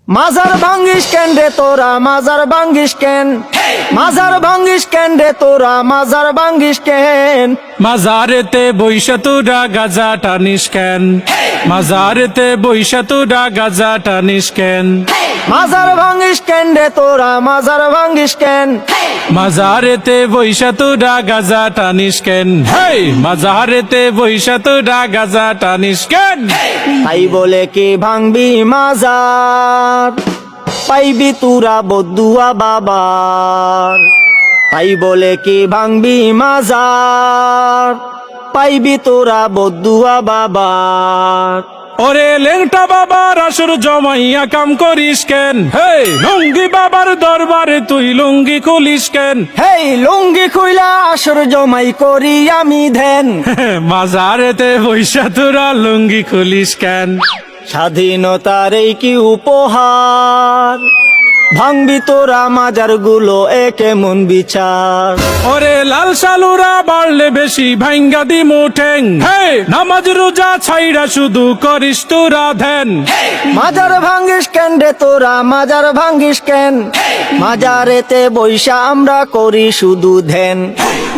মাজার ভাঙ্গিস কেন রে তোরা মাজার ভাঙ্গিস কেন মাজার ভাঙ্গিস কেন রে তোরা মাজার ভাঙ্গিস কেন মাজারেতে বইসা তোরা গাজা টানিস কেন মাজারেতে বইসা তোরা গাজা টানিস কেন মাজার ভাঙ্গিস কেন রে তোরা মাজার ভাঙ্গিস কেন মাজারেতে বইসা তোরা গাজা টানিস কেন হেই মাজারেতে বইসা তোরা গাজা টানিস কেন তাই বলে কি ভাঙবি মাজার পাইবি তুরা বদুয়া বাবার তাই বলে কি ভাঙবি মাজার পাইবি তোরা বদুয়া বাবার ওরে লেংটা বাবার আসর জমাইয়া কাম করিস কেন হেই লুঙ্গি বাবার দরবারে তুই লুঙ্গি খুলিস কেন হেই লুঙ্গি খুইলা আসর জমাই করি আমি ধ্যান মাজারেতে বইসা তোরা লুঙ্গি খুলিস কেন স্বাধীনতার এই কি উপহার ভাঙবি তোরা মাজার গুলো একে মন বিচার ওরে লাল সালুরা বাড়লে বেশি ভাঙ্গা দিমু ঠেং হে নামাজ রোজা ছাইরা শুধু করিস তোরা ধ্যান মাজার ভাঙ্গিস কেন রে তোরা মাজার ভাঙ্গিস কেন মাজারেতে বৈশা আমরা করি শুধু ধ্যান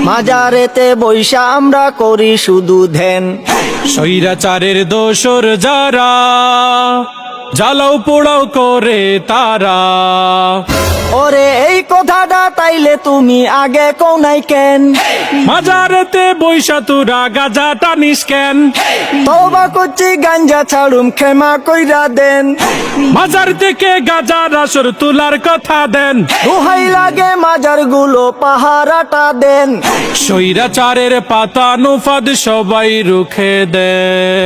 মাজারেতে বৈশা আমরা করি শুধু ধ্যান স্বৈরাচারের দোসর যারা জ্বালাও পোড়াও করে তারা ওরে এই কথাটা তাইলে তুমি আগে কোনাই কেন মাজারেতে বৈশা তোরা গাজা টানিস কেন তওবা করছি গাঞ্জা ছাড়ুম ক্ষমা কইরা দেন মাজার থেকে গাজার আসর তোলার কথা দেন দোহাই লাগে মাজার গুলো পাহারাটা দেন স্বৈরাচারের পাতা নুফাদ সবাই রুখে দেয়।